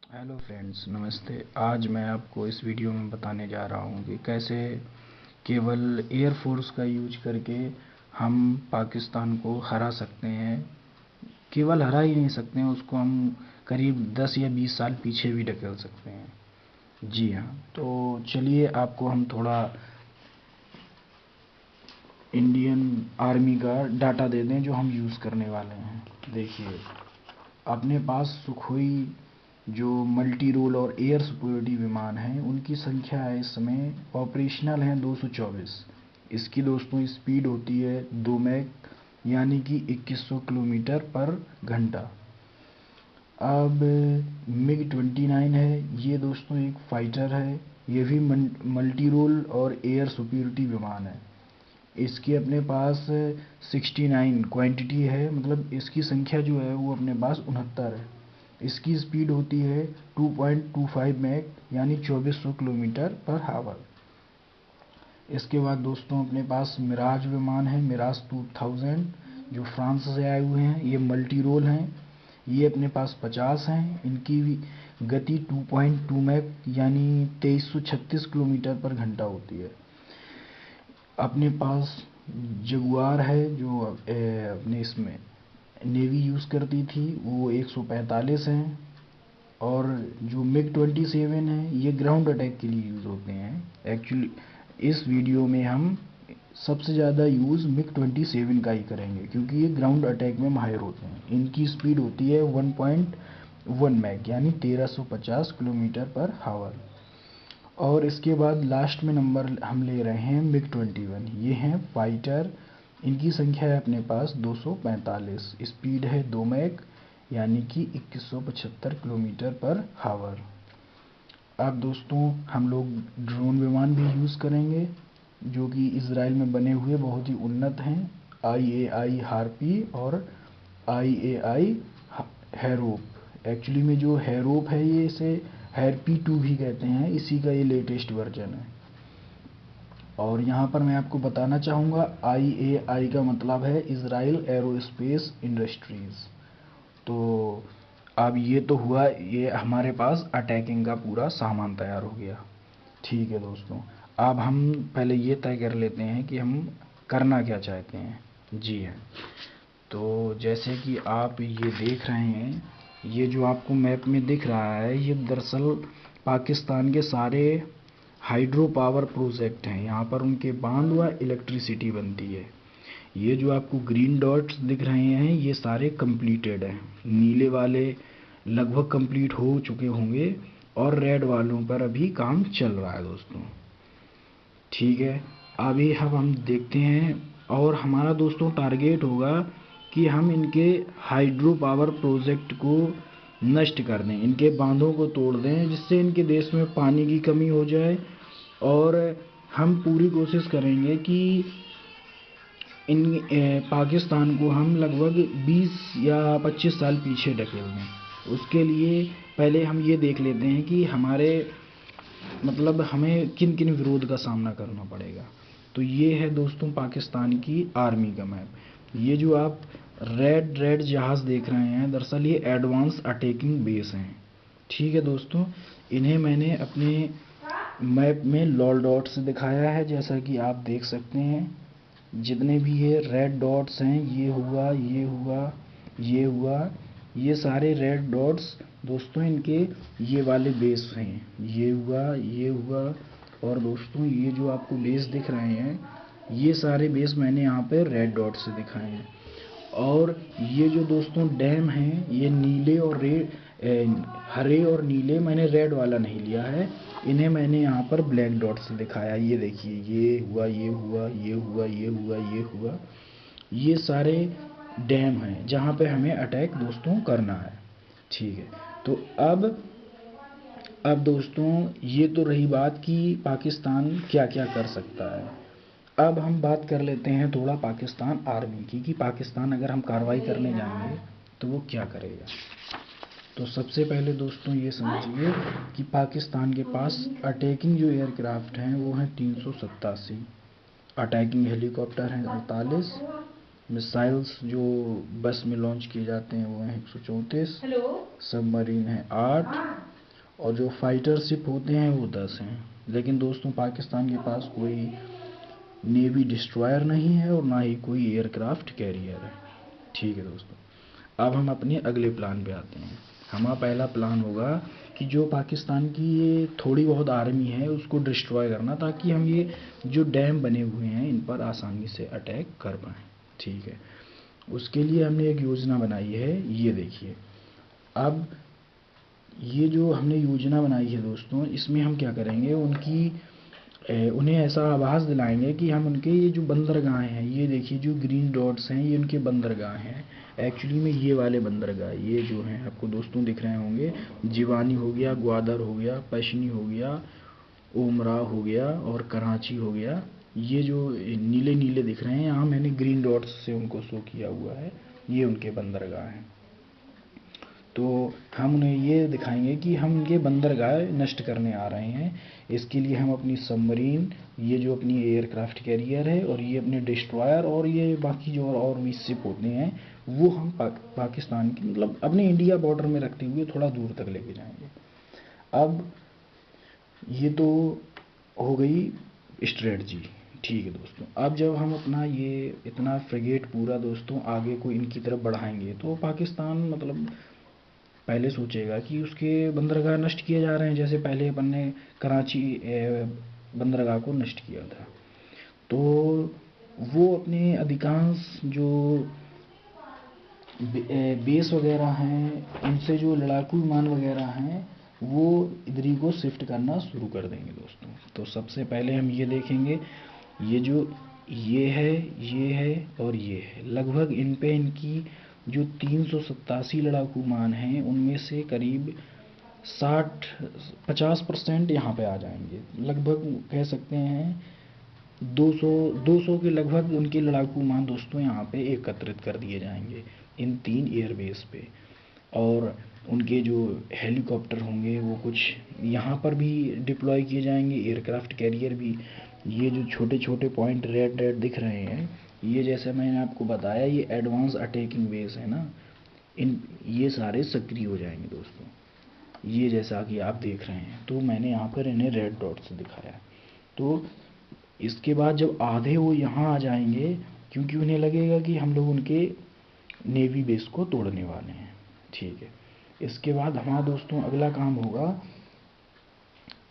Hello friends, नमस्ते। आज मैं आपको इस वीडियो में बताने जा रहा हूँ कि कैसे केवल एयरफोर्स का यूज करके हम पाकिस्तान को हरा सकते हैं। केवल हरा ही नहीं सकते हैं, उसको हम करीब 10 या 20 साल पीछे भी ढकेल सकते हैं। जी हाँ, तो चलिए आपको हम थोड़ा इंडियन आर्मी का डाटा दे दें जो हम यूज़ करने वाले हैं। देखिए, अपने पास सुखोई जो मल्टी रोल और एयर सुपरियोरिटी विमान हैं, उनकी संख्या है इस समय ऑपरेशनल हैं 224। इसकी दोस्तों स्पीड होती है 2 मैक यानी कि 2100 किलोमीटर पर घंटा। अब मिग 29 है, ये दोस्तों एक फाइटर है। ये भी मल्टी रोल और एयर सुपरियोरिटी विमान है। इसकी अपने पास 69 क्वांटिटी है, मतलब इसकी संख्या जो है वो अपने पास 69 है। इसकी स्पीड होती है 2.25 मैक यानी 2400 किलोमीटर पर हावर। इसके बाद दोस्तों अपने पास मिराज विमान है, मिराज 2000, जो फ्रांस से आए हुए हैं। ये मल्टी रोल हैं। ये अपने पास 50 हैं। इनकी गति 2.2 मैक यानी 2336 किलोमीटर पर घंटा होती है। अपने पास जगुआर है जो अपने इसमें नेवी यूज़ करती थी, वो 145 हैं। और जो मिग 27 है, ये ग्राउंड अटैक के लिए यूज़ होते हैं। एक्चुअली इस वीडियो में हम सबसे ज़्यादा यूज़ मिग 27 का ही करेंगे, क्योंकि ये ग्राउंड अटैक में माहिर होते हैं। इनकी स्पीड होती है 1.1 मैक यानी 1350 किलोमीटर पर हावर। और इसके बाद लास्ट में नंबर हम ले रहे हैं मिग 21। ये हैं फाइटर। इनकी संख्या है अपने पास 245। स्पीड है 2 मैक यानी कि 2175 किलोमीटर पर हावर। अब दोस्तों हम लोग ड्रोन विमान भी यूज़ करेंगे, जो कि इजराइल में बने हुए बहुत ही उन्नत हैं। IAI हार्पी और IAI हैरोप। एक्चुअली में जो हैरोप है, ये इसे हैरपी 2 भी कहते हैं। इसी का ये लेटेस्ट वर्जन है। और यहाँ पर मैं आपको बताना चाहूँगा, IAI का मतलब है इजराइल एरोस्पेस इंडस्ट्रीज़। तो अब ये तो हुआ, ये हमारे पास अटैकिंग का पूरा सामान तैयार हो गया। ठीक है दोस्तों, अब हम पहले ये तय कर लेते हैं कि हम करना क्या चाहते हैं। जी हाँ, तो जैसे कि आप ये देख रहे हैं, ये जो आपको मैप में दिख रहा है, ये दरअसल पाकिस्तान के सारे हाइड्रो पावर प्रोजेक्ट हैं। यहाँ पर उनके बांध व इलेक्ट्रिसिटी बनती है। ये जो आपको ग्रीन डॉट्स दिख रहे हैं, ये सारे कंप्लीटेड हैं। नीले वाले लगभग कंप्लीट हो चुके होंगे और रेड वालों पर अभी काम चल रहा है दोस्तों। ठीक है, अभी हम देखते हैं। और हमारा दोस्तों टारगेट होगा कि हम इनके हाइड्रो पावर प्रोजेक्ट को नष्ट कर दें, इनके बांधों को तोड़ दें, जिससे इनके देश में पानी की कमी हो जाए। और हम पूरी कोशिश करेंगे कि इन पाकिस्तान को हम लगभग 20 या 25 साल पीछे ढकेल दें। उसके लिए पहले हम ये देख लेते हैं कि हमारे मतलब हमें किन किन विरोध का सामना करना पड़ेगा। तो ये है दोस्तों पाकिस्तान की आर्मी का मैप। ये जो आप रेड रेड जहाज़ देख रहे हैं, दरअसल ये एडवांस अटैकिंग बेस हैं। ठीक है दोस्तों, इन्हें मैंने अपने मैप में लॉल डॉट से दिखाया है, जैसा कि आप देख सकते हैं। जितने भी ये रेड डॉट्स हैं, ये हुआ, ये हुआ, ये हुआ, ये सारे रेड डॉट्स दोस्तों इनके ये वाले बेस हैं। ये हुआ, ये हुआ। और दोस्तों ये जो आपको बेस दिख रहे हैं, ये सारे बेस मैंने यहाँ पे रेड डॉट से दिखाए हैं। और ये जो दोस्तों डैम हैं, ये नीले और हरे और नीले, मैंने रेड वाला नहीं लिया है। इन्हें मैंने यहाँ पर ब्लैक डॉट से दिखाया। ये देखिए, ये हुआ, ये हुआ, ये हुआ, ये हुआ, ये हुआ। ये सारे डैम हैं जहाँ पे हमें अटैक दोस्तों करना है। ठीक है, तो अब दोस्तों ये तो रही बात कि पाकिस्तान क्या क्या कर सकता है। अब हम बात कर लेते हैं थोड़ा पाकिस्तान आर्मी की, कि पाकिस्तान अगर हम कार्रवाई करने जाएंगे तो वो क्या करेगा। तो सबसे पहले दोस्तों ये समझिए कि पाकिस्तान के पास अटैकिंग जो एयरक्राफ्ट हैं वो हैं 387। अटैकिंग हेलीकॉप्टर हैं 48। मिसाइल्स जो बस में लॉन्च किए जाते हैं वो हैं 134। सबमरीन हैं 8। और जो फाइटर शिप होते हैं वो 10 हैं। लेकिन दोस्तों पाकिस्तान के पास कोई नेवी डिस्ट्रॉयर नहीं है और ना ही कोई एयरक्राफ्ट कैरियर है। ठीक है दोस्तों, अब हम अपने अगले प्लान पे आते हैं। हमारा पहला प्लान होगा कि जो पाकिस्तान की ये थोड़ी बहुत आर्मी है उसको डिस्ट्रॉय करना, ताकि हम ये जो डैम बने हुए हैं इन पर आसानी से अटैक कर पाएँ। ठीक है, उसके लिए हमने एक योजना बनाई है, ये देखिए। अब ये जो हमने योजना बनाई है दोस्तों, इसमें हम क्या करेंगे, उन्हें ऐसा आभास दिलाएंगे कि हम उनके ये जो बंदरगाह हैं, ये देखिए जो ग्रीन डॉट्स हैं, ये उनके बंदरगाह हैं। एक्चुअली में ये वाले बंदरगाह ये जो हैं आपको दोस्तों दिख रहे होंगे, जिवानी हो गया, ग्वादर हो गया, पशनी हो गया, ओमरा हो गया और कराची हो गया। ये जो नीले नीले दिख रहे हैं, यहाँ मैंने ग्रीन डॉट्स से उनको शो किया हुआ है, ये उनके बंदरगाह हैं। तो हम उन्हें ये दिखाएंगे कि हम ये बंदरगाह नष्ट करने आ रहे हैं। इसके लिए हम अपनी सबमरीन, ये जो अपनी एयरक्राफ्ट कैरियर है, और ये अपने डिस्ट्रॉयर और ये बाकी जो और भी शिप होते हैं, वो हम पाकिस्तान की मतलब अपने इंडिया बॉर्डर में रखते हुए थोड़ा दूर तक लेके जाएंगे। अब ये तो हो गई स्ट्रेटजी। ठीक है दोस्तों, अब जब हम अपना ये इतना फ्रिगेट पूरा दोस्तों आगे को इनकी तरफ बढ़ाएंगे, तो पाकिस्तान मतलब पहले सोचेगा कि उसके बंदरगाह नष्ट किए जा रहे हैं, जैसे पहले अपन ने कराची बंदरगाह को नष्ट किया था। तो वो अपने अधिकांश जो बेस वगैरह हैं, उनसे जो लड़ाकू विमान वगैरह हैं, वो इधर ही को शिफ्ट करना शुरू कर देंगे दोस्तों। तो सबसे पहले हम ये देखेंगे, ये जो ये है और ये है, लगभग इन पे इनकी जो 387 लड़ाकू विमान हैं, उनमें से करीब 50% यहाँ पे आ जाएंगे। लगभग कह सकते हैं 200 के लगभग उनके लड़ाकू विमान दोस्तों यहाँ पे एकत्रित कर दिए जाएंगे इन 3 एयरबेस पे। और उनके जो हेलीकॉप्टर होंगे वो कुछ यहाँ पर भी डिप्लॉय किए जाएंगे, एयरक्राफ्ट कैरियर भी। ये जो छोटे छोटे पॉइंट रेड रेड दिख रहे हैं, ये जैसे मैंने आपको बताया, ये एडवांस अटैकिंग बेस है ना, ये सारे सक्रिय हो जाएंगे दोस्तों, ये जैसा कि आप देख रहे हैं। तो मैंने यहाँ पर इन्हें रेड डॉट से दिखाया। तो इसके बाद जब आधे वो यहाँ आ जाएंगे, क्योंकि उन्हें लगेगा कि हम लोग उनके नेवी बेस को तोड़ने वाले हैं। ठीक है, इसके बाद हमारा दोस्तों अगला काम होगा,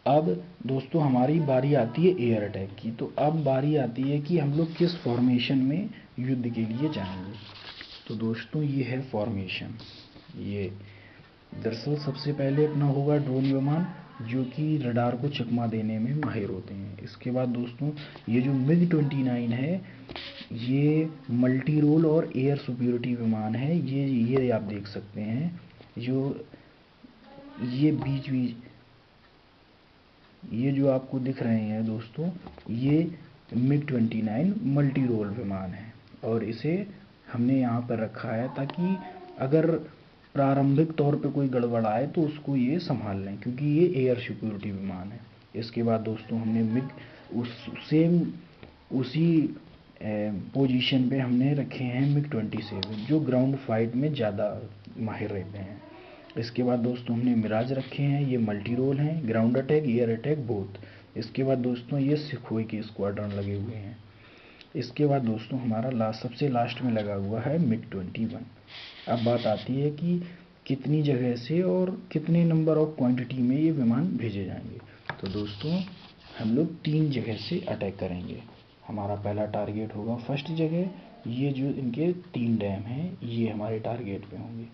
अब दोस्तों हमारी बारी आती है एयर अटैक की। तो अब बारी आती है कि हम लोग किस फॉर्मेशन में युद्ध के लिए जाएंगे। तो दोस्तों ये है फॉर्मेशन। ये दरअसल सबसे पहले अपना होगा ड्रोन विमान, जो कि रडार को चकमा देने में माहिर होते हैं। इसके बाद दोस्तों ये जो MiG-29 है, ये मल्टी रोल और एयर सुपीरियरिटी विमान है। ये आप देख सकते हैं, जो ये बीच ये जो आपको दिख रहे हैं दोस्तों, ये MiG-29 मल्टी रोल विमान है। और इसे हमने यहाँ पर रखा है ताकि अगर प्रारंभिक तौर पे कोई गड़बड़ आए तो उसको ये संभाल लें, क्योंकि ये एयर सिक्योरिटी विमान है। इसके बाद दोस्तों हमने उसी पोजीशन पे हमने रखे हैं MiG-27, जो ग्राउंड फाइट में ज़्यादा माहिर रहते हैं। इसके बाद दोस्तों हमने मिराज रखे हैं, ये मल्टी रोल हैं, ground attack air attack both. इसके बाद दोस्तों ये सुखोई के स्क्वाड्रन लगे हुए हैं। इसके बाद दोस्तों हमारा सबसे लास्ट में लगा हुआ है MiG-21। अब बात आती है कि कितनी जगह से और कितने नंबर ऑफ क्वांटिटी में ये विमान भेजे जाएंगे। तो दोस्तों हम लोग 3 जगह से अटैक करेंगे। हमारा पहला टारगेट होगा फर्स्ट जगह, ये जो इनके 3 डैम हैं, ये हमारे टारगेट पे होंगे।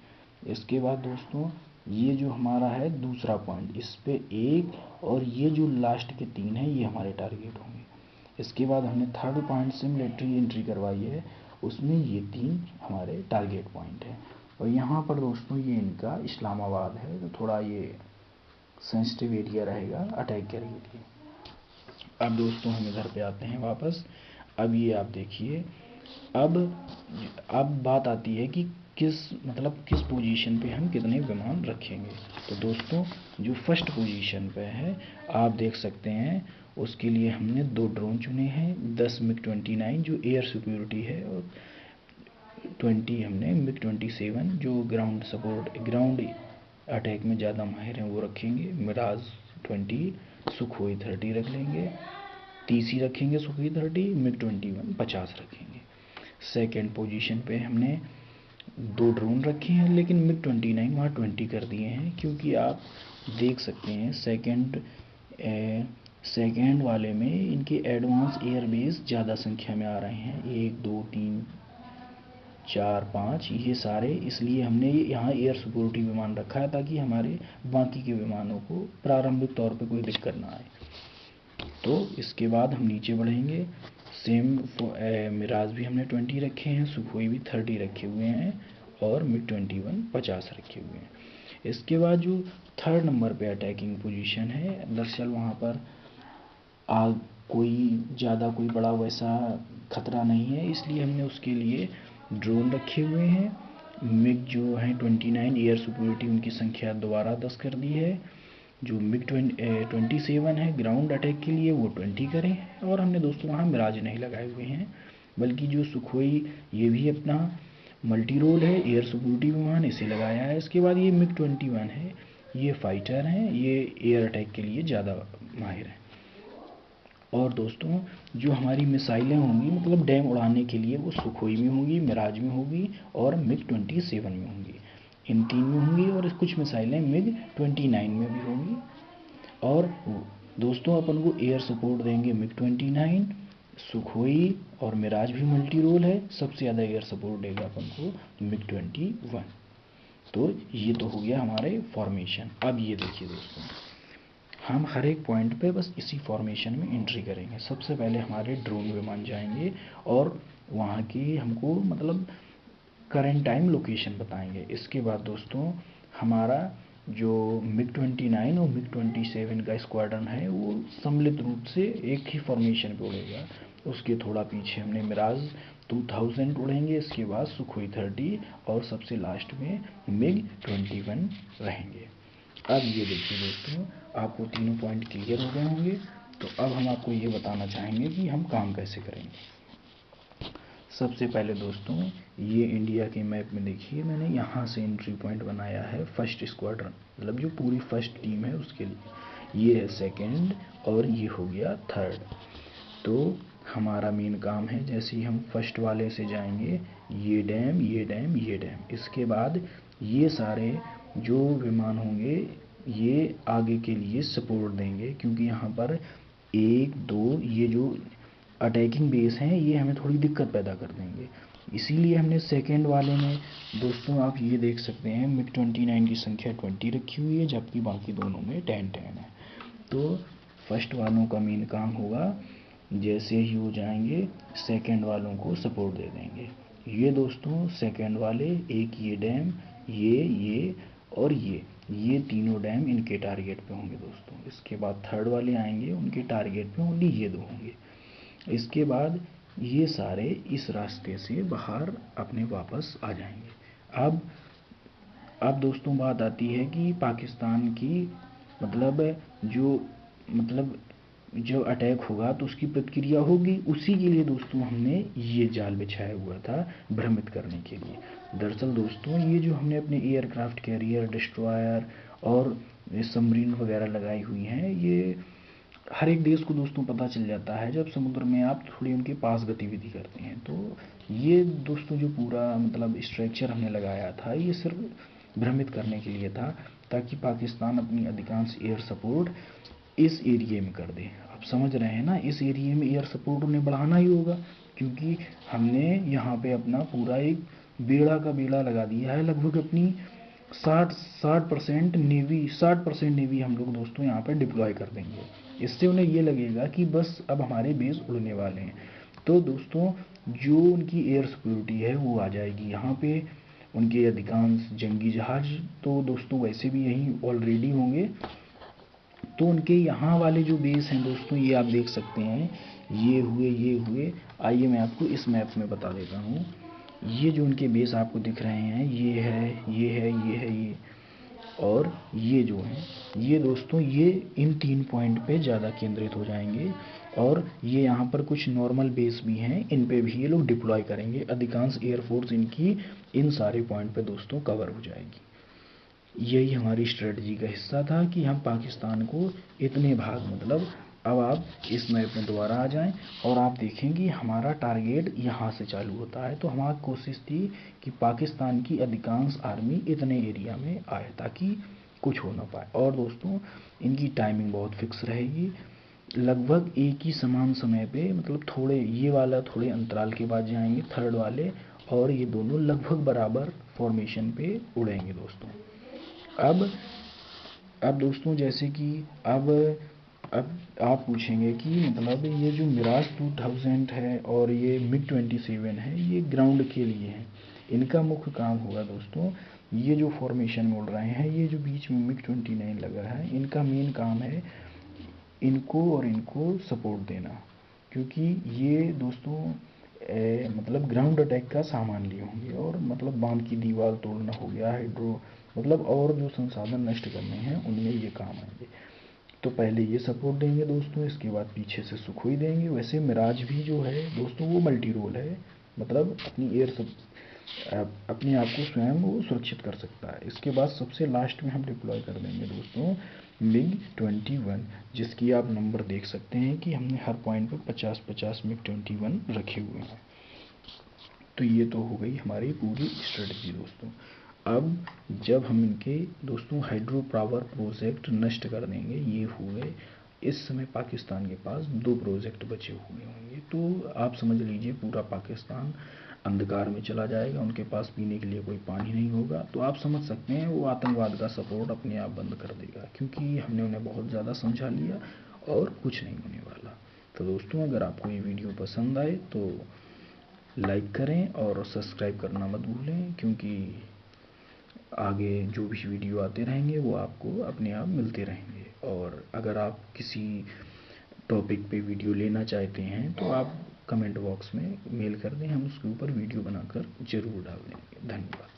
इसके बाद दोस्तों ये जो हमारा है दूसरा पॉइंट, इस पे 1 और ये जो लास्ट के 3 हैं, ये हमारे टारगेट होंगे। इसके बाद हमने थर्ड पॉइंट से मिलिट्री एंट्री करवाई है, उसमें ये 3 हमारे टारगेट पॉइंट हैं। और यहाँ पर दोस्तों ये इनका इस्लामाबाद है, तो थोड़ा ये सेंसिटिव एरिया रहेगा अटैक के लिए। अब दोस्तों हम इधर पे आते हैं वापस। अब ये आप देखिए, अब बात आती है कि किस पोजीशन पे हम कितने विमान रखेंगे। तो दोस्तों जो फर्स्ट पोजीशन पे है आप देख सकते हैं, उसके लिए हमने 2 ड्रोन चुने हैं, 10 MiG-29 जो एयर सिक्योरिटी है, और 20 हमने MiG-27 जो ग्राउंड अटैक में ज़्यादा माहिर हैं वो रखेंगे, मिराज 20, सुखोई 30 रख लेंगे, तीसी रखेंगे सुखोई 30, मिग 21 50 रखेंगे। सेकेंड पोजीशन पे हमने 2 ड्रोन रखे हैं, लेकिन मिग 29 वहाँ 20 कर दिए हैं, क्योंकि आप देख सकते हैं सेकेंड वाले में इनके एडवांस एयरबेस ज़्यादा संख्या में आ रहे हैं, 1 2 3 4 5 ये सारे, इसलिए हमने यहाँ एयर सिक्योरिटी विमान रखा है ताकि हमारे बाकी के विमानों को प्रारंभिक तौर पे कोई दिक्कत ना आए। तो इसके बाद हम नीचे बढ़ेंगे। सेम मिराज भी हमने 20 रखे हैं, सुखोई भी 30 रखे हुए हैं और मिग 21 50 रखे हुए हैं। इसके बाद जो थर्ड नंबर पे अटैकिंग पोजीशन है, दरअसल वहाँ पर कोई बड़ा वैसा खतरा नहीं है, इसलिए हमने उसके लिए ड्रोन रखे हुए हैं। मिग जो हैं 29 एयर सिक्योरिटी उनकी संख्या दोबारा 10 कर दी है। जो मिग 27 है ग्राउंड अटैक के लिए वो 20 करें, और हमने दोस्तों वहाँ मिराज नहीं लगाए हुए हैं, बल्कि जो सुखोई ये भी अपना मल्टी रोल है एयर सिक्योरिटी विमान, इसे लगाया है। इसके बाद ये मिग 21 है, ये फाइटर हैं, ये एयर अटैक के लिए ज़्यादा माहिर हैं। और दोस्तों जो हमारी मिसाइलें होंगी मतलब डैम उड़ाने के लिए, वो सुखोई में होंगी, मिराज में होगी और मिग 27 में होंगी, इन 3 में होंगी, और कुछ मिसाइलें मिग 29 में भी होंगी। और दोस्तों अपन को एयर सपोर्ट देंगे मिग 29, सुखोई और मिराज भी मल्टी रोल है, सबसे ज़्यादा एयर सपोर्ट देगा अपन को मिग 21। तो ये तो हो गया हमारे फॉर्मेशन। अब ये देखिए दोस्तों, हम हर एक पॉइंट पे बस इसी फॉर्मेशन में एंट्री करेंगे। सबसे पहले हमारे ड्रोन विमान जाएंगे और वहाँ की हमको मतलब करंट टाइम लोकेशन बताएंगे। इसके बाद दोस्तों हमारा जो मिग 29 और मिग 27 का स्क्वाड्रन है वो सम्मिलित रूप से एक ही फॉर्मेशन पे उड़ेगा। उसके थोड़ा पीछे हमने मिराज 2000 उड़ेंगे, इसके बाद सुखोई 30 और सबसे लास्ट में मिग 21 रहेंगे। अब ये देखिए दोस्तों, आपको तीनों पॉइंट क्लियर हो गए होंगे। तो अब हम आपको ये बताना चाहेंगे कि हम काम कैसे करेंगे। सबसे पहले दोस्तों ये इंडिया के मैप में देखिए, मैंने यहाँ से एंट्री पॉइंट बनाया है फर्स्ट स्क्वाड्रन, मतलब जो पूरी फर्स्ट टीम है उसके लिए। ये है सेकंड और ये हो गया थर्ड। तो हमारा मेन काम है, जैसे ही हम फर्स्ट वाले से जाएंगे, ये डैम ये डैम ये डैम, इसके बाद ये सारे जो विमान होंगे ये आगे के लिए सपोर्ट देंगे, क्योंकि यहाँ पर 1 2 ये जो अटैकिंग बेस हैं ये हमें थोड़ी दिक्कत पैदा कर देंगे। इसीलिए हमने सेकेंड वाले में दोस्तों आप ये देख सकते हैं मिग 29 की संख्या 20 रखी हुई है, जबकि बाकी दोनों में 10 है। तो फर्स्ट वालों का मेन काम होगा, जैसे ही वो जाएंगे सेकेंड वालों को सपोर्ट दे देंगे। ये दोस्तों सेकेंड वाले, एक ये डैम, ये और ये तीनों डैम इनके टारगेट पे होंगे दोस्तों। इसके बाद थर्ड वाले आएंगे, उनके टारगेट पे ओनली ये 2 होंगे। इसके बाद ये सारे इस रास्ते से बाहर अपने वापस आ जाएंगे। अब दोस्तों बात आती है कि पाकिस्तान की मतलब जो अटैक होगा तो उसकी प्रतिक्रिया होगी, उसी के लिए दोस्तों हमने ये जाल बिछाया हुआ था भ्रमित करने के लिए। दरअसल दोस्तों ये जो हमने अपने एयरक्राफ्ट कैरियर, डिस्ट्रॉयर और सबमरीन वगैरह लगाई हुई हैं, ये हर एक देश को दोस्तों पता चल जाता है जब समुद्र में आप थोड़ी उनके पास गतिविधि करते हैं। तो ये दोस्तों जो पूरा स्ट्रक्चर हमने लगाया था ये सिर्फ भ्रमित करने के लिए था, ताकि पाकिस्तान अपनी अधिकांश एयर सपोर्ट इस एरिए में कर दे। आप समझ रहे हैं ना, इस एरिए में एयर सपोर्ट उन्हें बढ़ाना ही होगा, क्योंकि हमने यहाँ पे अपना पूरा एक बेड़ा का बेड़ा लगा दिया है। लगभग अपनी 60% नेवी हम लोग दोस्तों यहाँ पर डिप्लॉय कर देंगे। इससे उन्हें ये लगेगा कि बस अब हमारे बेस उड़ने वाले हैं। तो दोस्तों जो उनकी एयर सिक्योरिटी है वो आ जाएगी यहाँ पे। उनके अधिकांश जंगी जहाज तो दोस्तों वैसे भी यहीं ऑलरेडी होंगे। तो उनके यहाँ वाले जो बेस हैं दोस्तों ये आप देख सकते हैं, ये हुए। आइए मैं आपको इस मैप में बता देता हूँ। ये जो उनके बेस आपको दिख रहे हैं, ये और ये जो हैं, ये दोस्तों ये इन 3 पॉइंट पे ज़्यादा केंद्रित हो जाएंगे। और ये यहाँ पर कुछ नॉर्मल बेस भी हैं, इन पे भी ये लोग डिप्लॉय करेंगे। अधिकांश एयरफोर्स इनकी इन सारे पॉइंट पे दोस्तों कवर हो जाएगी। यही हमारी स्ट्रेटजी का हिस्सा था कि हम पाकिस्तान को इतने भाग, मतलब अब आप इस मैप में दोबारा आ जाएं और आप देखेंगे हमारा टारगेट यहाँ से चालू होता है। तो हमारी कोशिश थी कि पाकिस्तान की अधिकांश आर्मी इतने एरिया में आए ताकि कुछ हो ना पाए। और दोस्तों इनकी टाइमिंग बहुत फिक्स रहेगी, लगभग एक ही समान समय पे, मतलब थोड़े ये वाला थोड़े अंतराल के बाद जाएंगे थर्ड वाले, और ये दोनों लगभग बराबर फॉर्मेशन पे उड़ेंगे दोस्तों। अब दोस्तों जैसे कि अब आप पूछेंगे कि मतलब ये जो मिराज 2000 है और ये मिग 27 है, ये ग्राउंड के लिए है। इनका मुख्य काम होगा दोस्तों, ये जो फॉर्मेशन में उड़ रहे हैं, ये जो बीच में मिग 29 लगा है, इनका मेन काम है इनको और इनको सपोर्ट देना, क्योंकि ये दोस्तों मतलब ग्राउंड अटैक का सामान लिए होंगे, और मतलब बांध की दीवार तोड़ना हो गया, हाइड्रो मतलब और जो संसाधन नष्ट करने हैं उनमें ये काम आएंगे। तो पहले ये सपोर्ट देंगे दोस्तों, इसके बाद पीछे से सुखोई देंगे। वैसे मिराज भी जो है दोस्तों वो मल्टी रोल है, मतलब अपनी अपने आप को स्वयं वो सुरक्षित कर सकता है। इसके बाद सबसे लास्ट में हम डिप्लॉय कर देंगे दोस्तों मिग 21, जिसकी आप नंबर देख सकते हैं कि हमने हर पॉइंट पर 50-50 मिग 21 रखे हुए हैं। तो ये तो हो गई हमारी पूरी स्ट्रेटजी दोस्तों। अब जब हम इनके दोस्तों हाइड्रो पावर प्रोजेक्ट नष्ट कर देंगे, ये हुए, इस समय पाकिस्तान के पास 2 प्रोजेक्ट बचे हुए होंगे। तो आप समझ लीजिए पूरा पाकिस्तान अंधकार में चला जाएगा, उनके पास पीने के लिए कोई पानी नहीं होगा। तो आप समझ सकते हैं वो आतंकवाद का सपोर्ट अपने आप बंद कर देगा, क्योंकि हमने उन्हें बहुत ज़्यादा समझा लिया और कुछ नहीं होने वाला। तो दोस्तों अगर आपको ये वीडियो पसंद आए तो लाइक करें और सब्सक्राइब करना मत भूलें, क्योंकि आगे जो भी वीडियो आते रहेंगे वो आपको अपने आप मिलते रहेंगे। और अगर आप किसी टॉपिक पे वीडियो लेना चाहते हैं तो आप कमेंट बॉक्स में मेल कर दें, हम उसके ऊपर वीडियो बनाकर ज़रूर डाल देंगे। धन्यवाद।